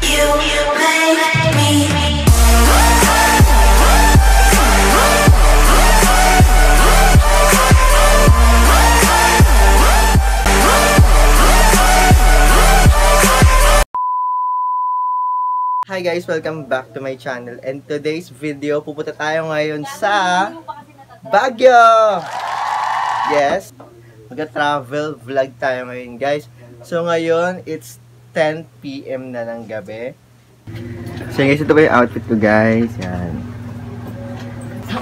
Hi guys, welcome back to my channel, and today's video, pupunta tayo ngayon sa Baguio! Yes, mag-travel vlog tayo ngayon guys. So ngayon, it's 10 PM na ng gabi. So guys, ito ba yung outfit ko guys? Yan.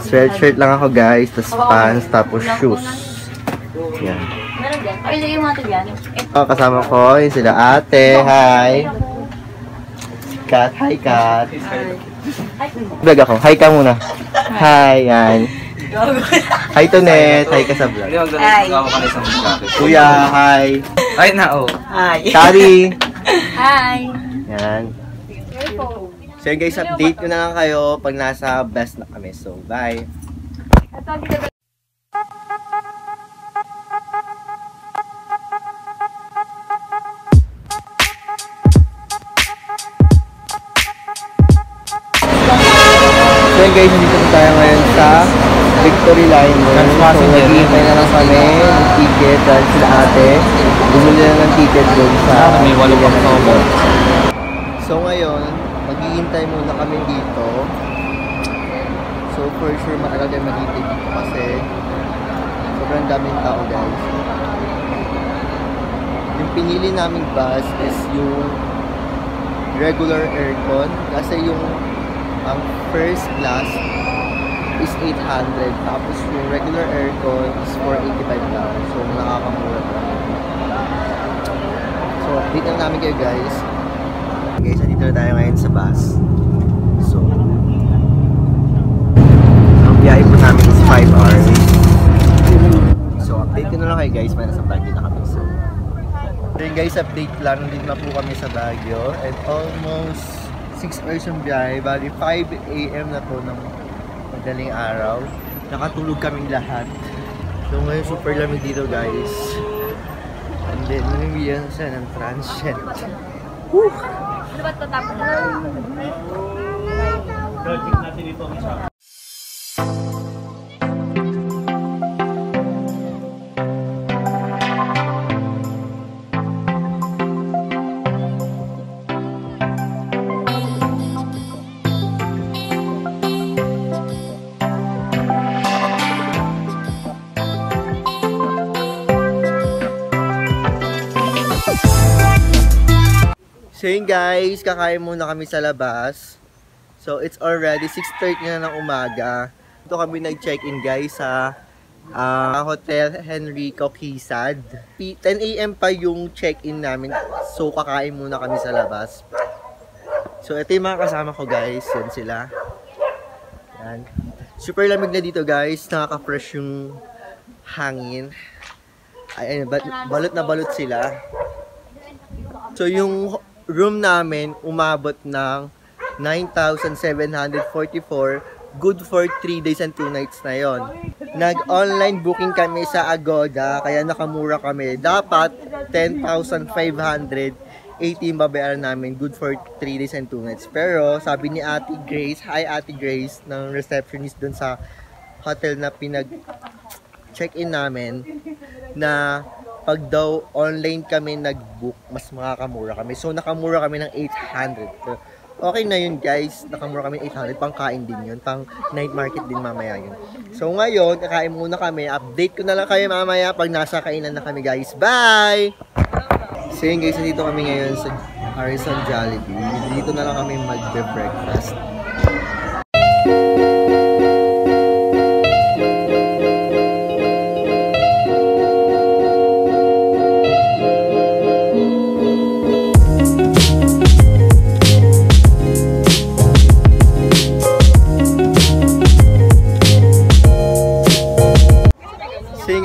Sweatshirt lang ako guys, tapos pants, tapos shoes. Yan. Ay, yung mga ito yan. Oh, kasama ko yung sila ate, hi! Kat, hi Kat. Vlog ako. Hi ka muna. Hi, yan. Hi Tonet. Hi ka sa vlog. Hi. Kuya, hi. Ay, nao. Hi. Shari. Hi. Yan. So guys, update ko na lang kayo pag nasa best na kami. So, bye. So guys, dito na tayo ngayon sa Victory Line. So, nag-iintay na lang kami ng ticket dahil sila ate. Bumili na ng ticket doon sa may walo pang sobo. So ngayon, maghihintay muna kami dito. So for sure matagal tayo maghihintay dito kasi sobrang daming tao guys. Yung pinili naming bus is yung regular aircon kasi yung ang first class is 800 tapos yung regular aircon is 485 lang. So nakakamura pa. So update na namin kayo guys. Guys, dito na tayo ngayon sa bus. So ang biyahe po namin is 5 hours. So update ko na lang kayo guys, may nasa Baguio na kami. So guys, update lang, dito na po kami sa Baguio and almost 6 hours yung biyahe, bali 5 AM na to ng madaling araw. Nakatulog kaming lahat. So ngayon super lamig dito guys. And then namibiyan siya ng transient. Woo! Ano ba tatapos na? Project natin ito ang isa. So yun guys, kakain muna kami sa labas. So it's already 6:30 na ng umaga. Ito kami nag-check-in guys sa Hotel Henrico Quezad. 10 AM pa yung check-in namin. So kakain muna kami sa labas. So ito yung mga kasama ko guys. Yan sila. Yan. Super lamig na dito guys. Nakaka-fresh yung hangin. Ayan, balot na balot sila. So yung room namin umabot ng 9,744, good for 3 days and 2 nights na yon. Nag-online booking kami sa Agoda, kaya nakamura kami. Dapat 10,580 babayaran namin, good for 3 days and 2 nights. Pero sabi ni Ate Grace, hi Ate Grace, ng receptionist dun sa hotel na pinag-check-in namin, na pag daw online kami nag-book, mas makakamura kami. So nakamura kami ng 800. So, okay na yun guys, nakamura kami ng 800. Pang kain din yun, pang night market din mamaya yun. So ngayon, kakain muna kami. Update ko na lang kayo mamaya pag nasa kainan na kami guys. Bye! So yun guys, dito kami ngayon sa Harrison Jollibee. Dito na lang kami mag-breakfast.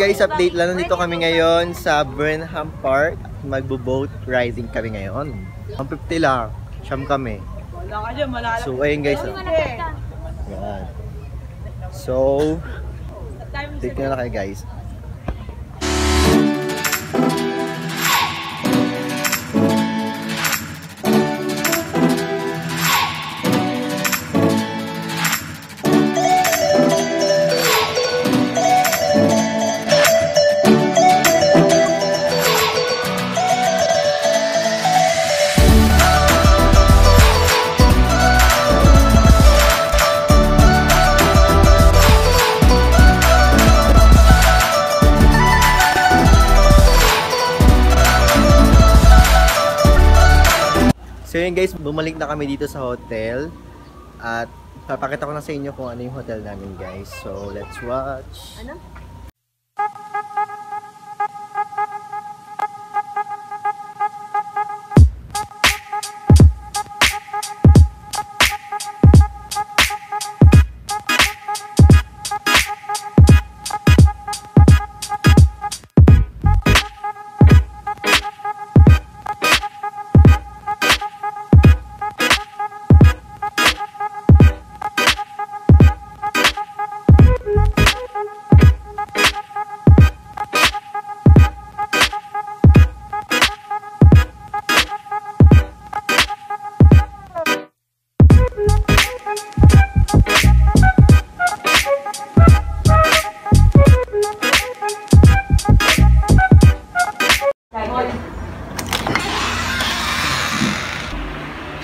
Guys, update lang, nandito kami ngayon sa Burnham Park. Magbo-boat riding kami ngayon. 150 lang. Siyam kami. So, ayun guys. Yan. So, update na lang kayo guys. So yun guys, bumalik na kami dito sa hotel. At papakita ko na sa inyo kung ano yung hotel namin guys. So let's watch. Ano?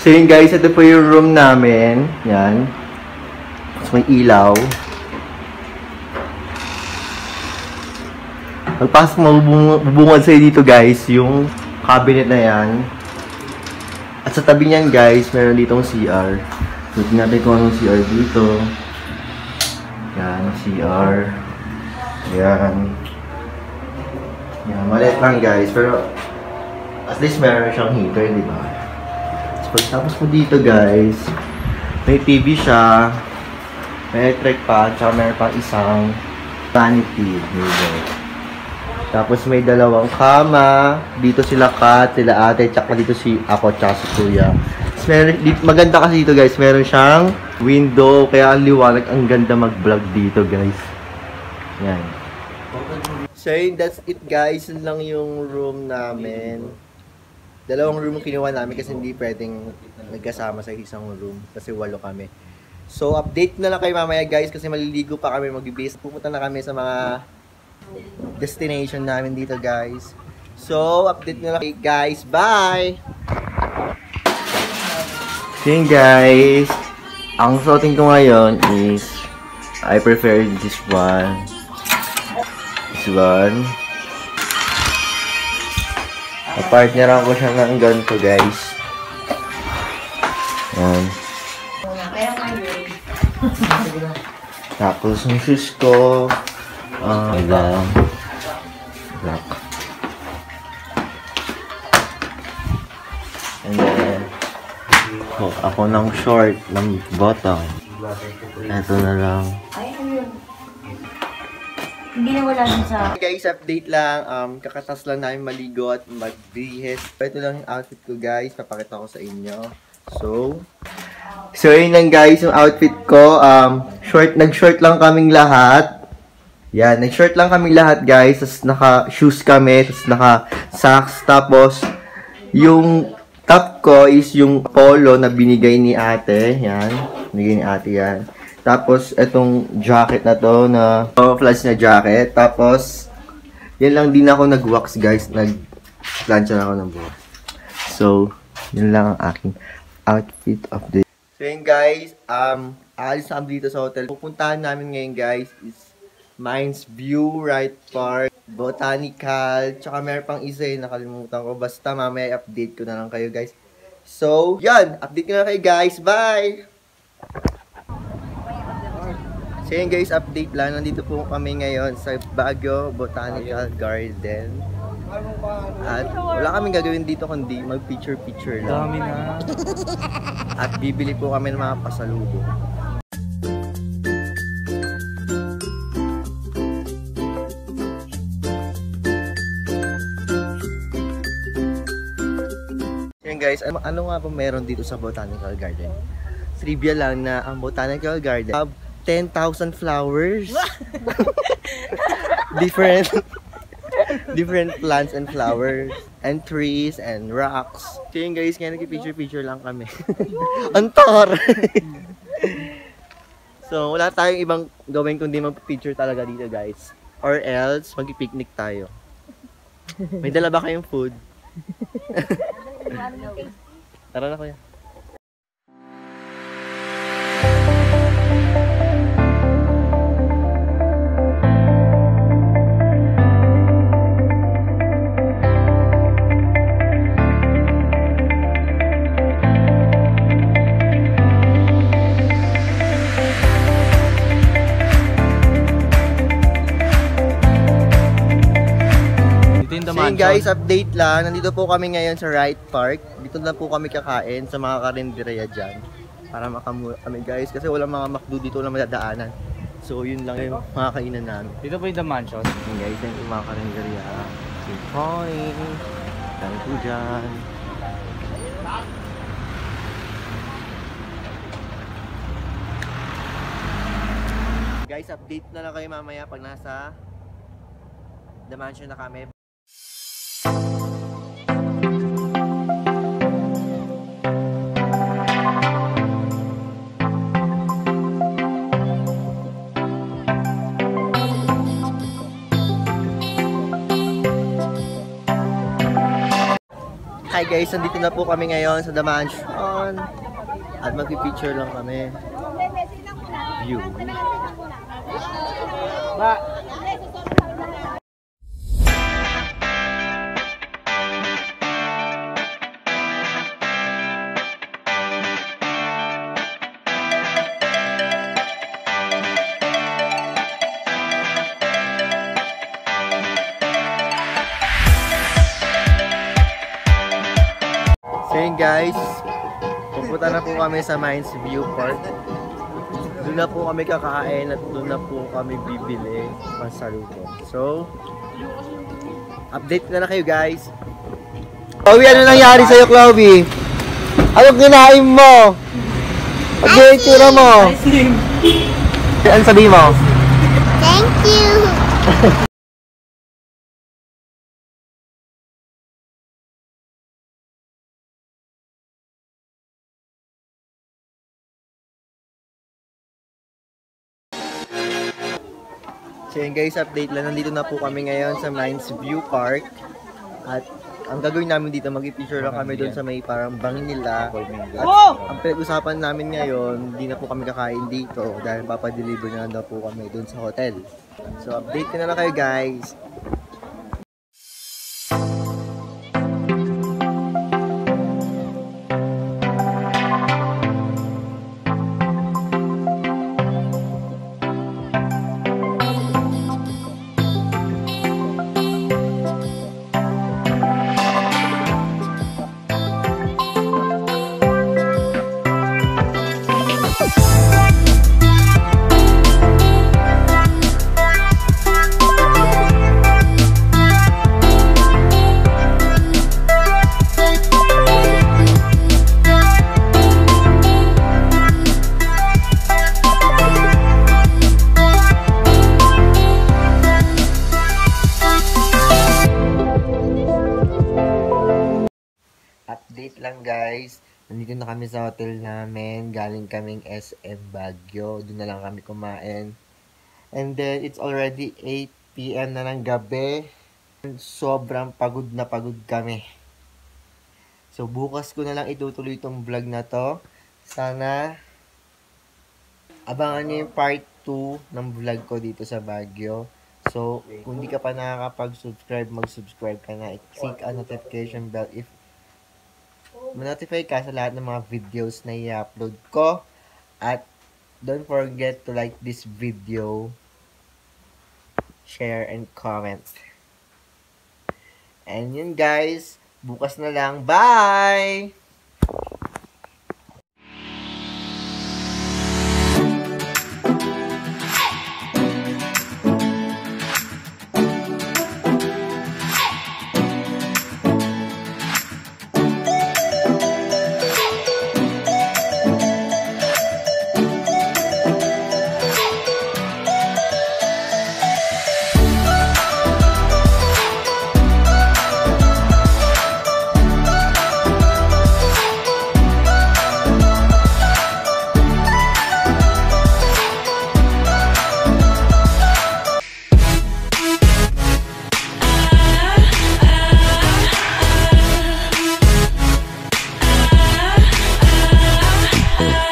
So yun guys, ito po yung room namin. Yan. Tapos may ilaw. Pagpasok mo, bubungad sa'yo dito guys, yung cabinet na yan. At sa tabi niyan guys, meron ditong CR. So tingnan natin kung anong CR dito. Yan, CR. Yan. Yan, maliit lang guys, pero at least meron siyang heater, di ba? Pagtapos mo dito guys, may TV siya, may electric pa, tsaka meron pang isang vanity dito. Tapos may dalawang kama, dito sila Kat, sila ate, tsaka dito si ako, tsaka si kuya. Maganda kasi dito guys, meron siyang window, kaya ang liwanag, ang ganda mag-vlog dito guys. Yan. So yun, that's it guys, yun lang yung room namin. Dalawang room kinuha namin kasi hindi pwedeng nagkasama sa isang room kasi 8 kami. So, update na lang kayo mamaya guys kasi maliligo pa kami, mag-base. Pupunta na kami sa mga destination namin dito guys. So, update na lang kayo guys. Bye! Okay guys, ang suotin ko ngayon is I prefer this one. This one. Partneran ko siya ng ganito guys. Yan. Tapos yung shoes ko, black. And then, ako ng short, ng bottom. Ito na lang. Hindi na wala din sa... Guys, update lang. Kakatas lang namin maligo at magbihis. Ito lang yung outfit ko guys. Papakita ko sa inyo. So yun lang guys yung outfit ko. Nag-short lang kaming lahat. Yan, nag-short lang kaming lahat guys. Tapos naka-shoes kami. Tapos naka-socks. Tapos yung top ko is yung polo na binigay ni ate. Yan. Binigay ni ate yan. Tapos, itong jacket na to, na camouflage na jacket. Tapos, yan lang din ako nag-wax, guys. Nag-plancha na ako ng buhok. So, yun lang ang aking outfit of the day. So, yun guys, aalis na kami dito sa hotel. Pupuntahan namin ngayon, guys, is Mines View, Right Park, Botanical, tsaka meron pang isa yung nakalimutan ko. Basta, mamaya update ko na lang kayo, guys. So, yan, update ko na kayo, guys. Bye! So yun guys, update lang. Nandito po kami ngayon sa Baguio Botanical Garden. At wala kaming gagawin dito kundi mag-picture-picture lang. Dami na. At bibili po kami ng mga pasalubong. Yun guys, ano nga ba meron dito sa Botanical Garden? Trivia lang na ang Botanical Garden 10,000 flowers. different plants and flowers and trees and rocks. So yun guys, kaya nag-picture lang kami. Antar! So wala tayong ibang gawin kundi mag-picture talaga dito guys. Or else, mag-picnic tayo. May dala ba kayong food? Tara na kuya. the So yun mansion. guys, update lang. Nandito po kami ngayon sa Wright Park. Dito na po kami kakain sa mga karinderya dyan. Para makamura kami guys. Kasi walang mga McDo dito na madadaanan. So yun lang yung mga kainan namin. Dito po yung the mansion. Yun guys, yan yung mga karinderya. Symphony. Dami po dyan. Guys, update na lang kayo mamaya pag nasa the mansion na kami. Hi guys, nandito na po kami ngayon sa The Mansion at magpipicture lang kami. View. So yun guys, pupunta na po kami sa Mines View Park. Doon na po kami kakain at doon na po kami bibili pasalubong. So, update na kayo guys. Chloe, ano nangyari sa'yo, Chloe? Anong kinain mo? Pag-i itsura mo? Ano sabihin mo? Thank you! So yun guys, update lang. Nandito na po kami ngayon sa Mines View Park. At ang gagawin namin dito, mag-picture lang kami doon sa may parang bangin nila. At ang pinag-usapan namin ngayon, hindi na po kami kakain dito dahil papadeliver na lang daw po kami doon sa hotel. So update ko na lang kayo guys. Update lang guys, nandito na kami sa hotel namin, galing kaming SM Baguio, doon na lang kami kumain. And then, it's already 8 PM na ng gabi. Sobrang pagod na pagod kami. So, bukas ko na lang itutuloy itong vlog na to. Sana, abangan nyo yung part 2 ng vlog ko dito sa Baguio. So, kung di ka pa nakakapag-subscribe, mag-subscribe ka na. I-click ang notification bell if ma-notify ka sa lahat ng mga videos na i-upload ko. At don't forget to like this video, share, and comment. And yun guys, bukas na lang. Bye! Ah